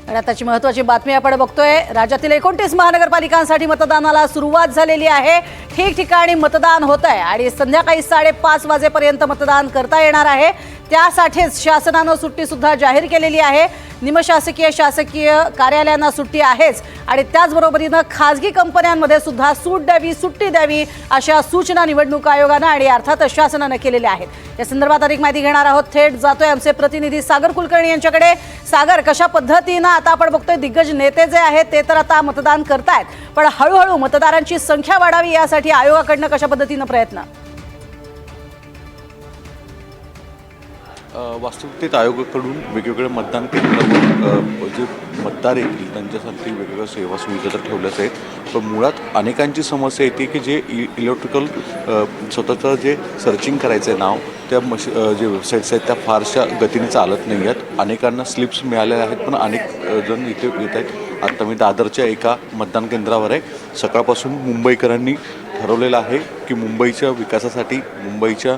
आणि आताची महत्त्वाची बातमी आपण बघतोय। राज्यातील 29 महानगरपालिकांसाठी मतदानाला सुरुवात झालेली आहे। ठिकठिकाणी मतदान होत आहे आणि संध्याकाळी 5:30 वाजेपर्यंत मतदान करता येणार आहे। त्यासाठीच शासनाने सुट्टी सुद्धा जाहीर केलेली आहे। निमशासकीय शासकीय कार्यालयांना सुट्टी आहेच आणि त्याचबरोबरीने खासगी कंपन्यांमध्ये सुद्धा सुट्टी द्यावी अशा सूचना निवडणूक आयोगाने आणि अर्थात शासनाने केलेल्या आहेत। या संदर्भात अधिक माहिती घेणार आहोत। थेट जातोय आमचे प्रतिनिधी सागर कुलकर्णी यांच्याकडे। सागर, कशा पद्धतीने आता आपण बघतोय दिग्गज नेते जे आहेत ते तर आता मतदान करतायत, पण हळूहळू मतदारांची संख्या वाढावी यासाठी आयोगाकडून कशा पद्धतीने प्रयत्न? वास्तविकतेत आयोगाकडून वेगवेगळे मतदान केंद्रावर जे मतदार येतील त्यांच्यासाठी वेगवेगळ्या सेवा सुविधा तर ठेवल्याच आहेत, पण मुळात अनेकांची समस्या येते की जे इलेक्ट्रिकल स्वतःचं जे सर्चिंग करायचं आहे नाव त्या जे वेबसाईट्स आहेत त्या फारशा गतीने चालत नाही आहेत। अनेकांना स्लिप्स मिळालेल्या आहेत, पण अनेक जण इथे येत आहेत। आता मी दादरच्या एका मतदान केंद्रावर आहे। सकाळपासून मुंबईकरांनी ठरवलेलं आहे की मुंबईच्या विकासासाठी, मुंबईच्या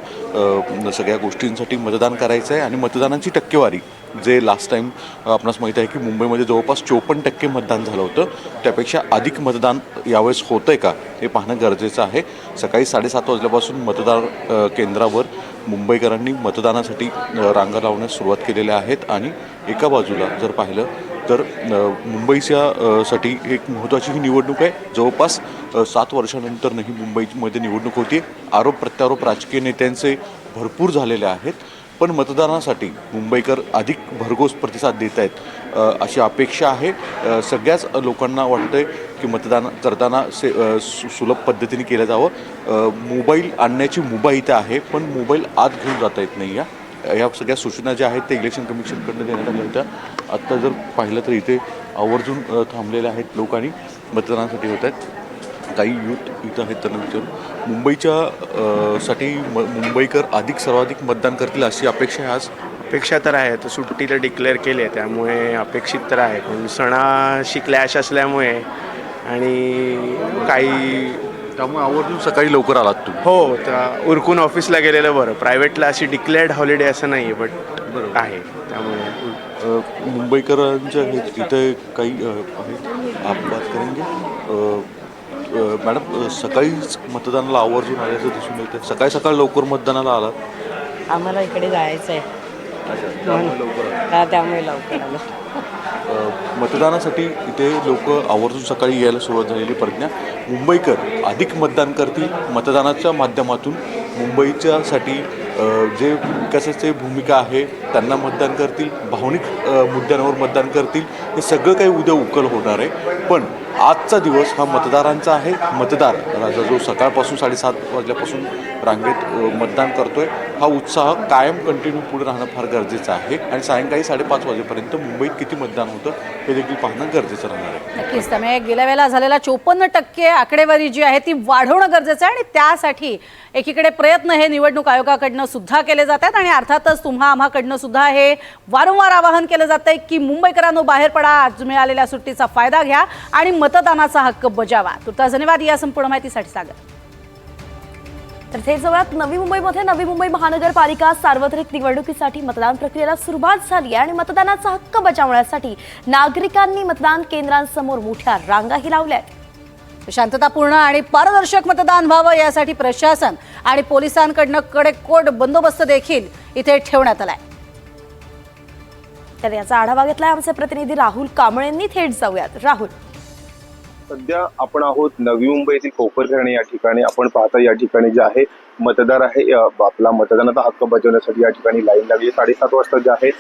सगळ्या गोष्टींसाठी मतदान करायचं आहे आणि मतदानाची टक्केवारी जे लास्ट टाईम आपणास माहीत आहे की मुंबईमध्ये जवळपास 54% मतदान झालं होतं, त्यापेक्षा अधिक मतदान यावेळेस होतं आहे का हे पाहणं गरजेचं आहे। सकाळी 7:30 वाजल्यापासून मतदार केंद्रावर मुंबईकरांनी मतदानासाठी रांगा लावण्यास सुरुवात केलेल्या आहेत आणि एका बाजूला जर पाहिलं तर मुंबईच्या साठी एक महत्त्वाची ही निवडणूक आहे। जवळपास 7 वर्षानंतरही मुंबईमध्ये निवडणूक होती। आरोप प्रत्यारोप राजकीय नेत्यांचे भरपूर झालेले आहेत, पण मतदानासाठी मुंबईकर अधिक भरघोस प्रतिसाद देत आहेत अशी अपेक्षा आहे। सगळ्याच लोकांना वाटतंय की मतदान करताना सुलभ पद्धतीने केलं जावं। मोबाईल आणण्याची मुभा इथे आहे, पण मोबाईल आत घेऊन जाता येत नाही। या सगळ्या सूचना ज्या आहेत ते इलेक्शन कमिशनकडून देण्यात आल्या होत्या। आत्ता जर पाहिलं तर इथे आवर्जून थांबलेले आहेत लोक आणि मतदानासाठी होत आहेत। काही यूथ इथं आहेत, त्यांना विचारून मुंबईच्या साठी मुंबईकर सर्वाधिक मतदान करतील अशी अपेक्षा आहे आज? अपेक्षा तर आहे, तर सुट्टी तर डिक्लेअर केली आहे त्यामुळे अपेक्षित तर आहे, पण सणाशी क्लॅश असल्यामुळे आणि काही त्यामुळे आवर्जून सकाळी लवकर आलात तुम्ही? हो, तर उरकून ऑफिसला गेलेलं बरं। प्रायव्हेटला अशी डिक्लेअर्ड हॉलिडे असं नाही आहे, बट आहे त्यामुळे मुंबईकरांच्या इथे काही आहेत, आप बात करेंगे। मॅडम, सकाळीच मतदानाला आवर्जून आल्याचं दिसून येतं, सकाळ लवकर मतदानाला आलात? आम्हाला इकडे जायचं आहे, त्यामुळे लवकर आलो। मतदानासाठी इथे लोक आवर्जून सकाळी यायला सुरुवात झालेली। प्रज्ञा, मुंबईकर अधिक मतदान करतील मतदानाच्या माध्यमातून, मुंबईच्यासाठी जे विकासाची भूमिका आहे त्यांना मतदान करतील, भावनिक मुद्द्यांवर मतदान करतील। हे सगळं काही उद्या उकल होणार आहे, पण आजचा दिवस हा मतदारांचा आहे। मतदार जो सकाळपासून 7:30 वाजल्यापासून रांगेत मतदान करतोय, हा उत्साह कायम कंटिन्यू पुढे राहणं फार गरजेचं आहे आणि सायंकाळी 5:30 वाजेपर्यंत मुंबईत किती मतदान होतं हे देखील पाहणं गरजेचं राहणार आहे। नक्कीच, त्यामुळे गेल्या वेळेला झालेला 54% आकडेवारी जी आहे ती वाढवणं गरजेचं आहे आणि त्यासाठी एकीकडे प्रयत्न हे निवडणूक आयोगाकडनं सुद्धा केले जातात आणि अर्थातच तुम्हा आम्हाकडनं सुद्धा हे वारंवार आवाहन केलं जातंय की मुंबईकरांनो बाहेर पडा, आज मिळालेल्या सुट्टीचा फायदा घ्या आणि मतदानाचा हक्क बजावा। तुर्तास धन्यवाद या संपूर्ण माहितीसाठी सागर। तर ते जवळच नवी मुंबईमध्ये नवी मुंबई महानगरपालिका सार्वत्रिक निवडणुकीसाठी मतदान प्रक्रियेला सुरुवात झाली आहे आणि मतदानाचा हक्क बजावण्यासाठी नागरिकांनी मतदान केंद्रांसमोर मोठ्या रांगाही लावल्या आहेत। शांततापूर्ण आणि पारदर्शक मतदान व्हावं यासाठी प्रशासन आणि पोलिसांकडून कडेकोट बंदोबस्त देखील इथे ठेवण्यात आलाय। तर याचा आढावा घेतलाय आमचे प्रतिनिधी राहुल कांबळेंनी। थेट जाऊयात राहुल। सध्या आपण आहोत नवी मुंबईतील कोपरखैरणे या ठिकाणी। आपण पाहता या ठिकाणी जे आहे मतदार आहे आपला मतदानाचा हक्क बजावण्यासाठी या ठिकाणी लाईन लागली। 7:30 वाजता जे आहे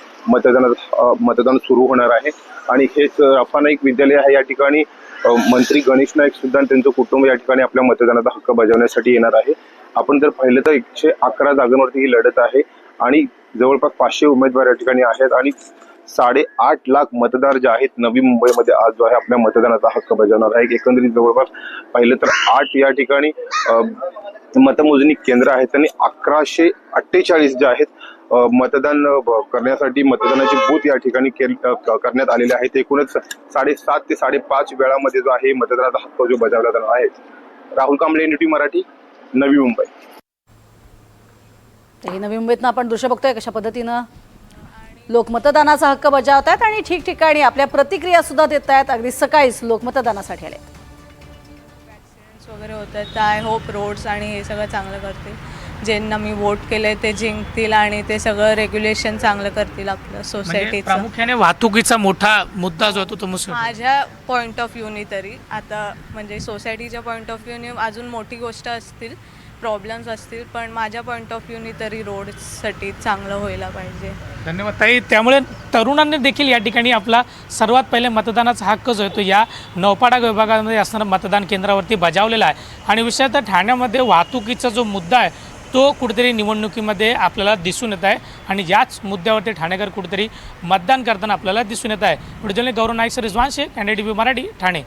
मतदान सुरू होणार आहे आणि हेच रफानाईक विद्यालय आहे। या ठिकाणी मंत्री गणेश नाईक सुद्धा त्यांचं कुटुंब या ठिकाणी आपल्या मतदानाचा हक्क बजावण्यासाठी येणार आहे। आपण जर पाहिलं तर 111 जागांवरती ही लढत आहे आणि जवळपास 500 उमेदवार या ठिकाणी आहेत आणि 8.5 लाख मतदार जे आहेत नवी मुंबईमध्ये आज जो आहे आपल्या मतदानाचा हक्क बजावणार आहे। एकंदरीत जवळपास पाहिलं तर 8 या ठिकाणी मतमोजणी केंद्र आहेत आणि 1148 जे आहेत मतदान करण्यासाठी मतदानाचे बूथ या ठिकाणी करण्यात आलेले आहेत। एकूणच 7:30 ते 5:30 वेळामध्ये जो आहे मतदानाचा हक्क जो बजावला जाणार आहे। राहुल कांबळे, NDTV मराठी, नवी मुंबई। नवी मुंबईतनं आपण दृश्य बघतोय कशा पद्धतीनं लोक मतदानाचा हक्क बजावत आहेत आणि ठिकठिकाणी आपल्या प्रतिक्रिया सुद्धा देत आहेत. अगदी सकाळीच लोक मतदानासाठी आले. वगैरे होत आहेत तर आय होप रोड्स आणि हे सगळं चांगलं करतील. ज्यांना मी वोट केले ते जिंकतील आणि ते सगळं रेग्युलेशन चांगलं करतील आपलं म्हणजे सोसायटीचं. प्रामुख्याने वाहतुकीचा मोठा मुद्दा जो आहे तो मुसळ माझ्या पॉईंट ऑफ व्ह्यूनी तरी आता म्हणजे सोसायटीच्या पॉईंट ऑफ व्ह्यूनी अजून मोठी गोष्ट असतील, प्रॉब्लेम्स असतील, पण माझ्या पॉईंट ऑफ व्ह्यूनी तरी रोडसाठी चांगलं व्हायला पाहिजे. धन्यवाद ताई. त्यामुळे तरुणांनी देखील या ठिकाणी आपला सर्वात पहिले मतदानाचा हक्क जो आहे तो या नौपाडा विभागामध्ये असणाऱ्या मतदान केंद्रावरती बजावलेला आहे. आणि विशेषतः ठाण्यामध्ये वाहतुकीचा जो मुद्दा आहे तो कुठेतरी निवडणुकीमध्ये आपल्याला दिसून येत आहे आणि याच मुद्द्यावरती ठाणेकर कुठेतरी मतदान करताना आपल्याला दिसून येत आहे. पुढे गौरव नाईक, रिजवान शेख, NDTV मराठी, ठाणे.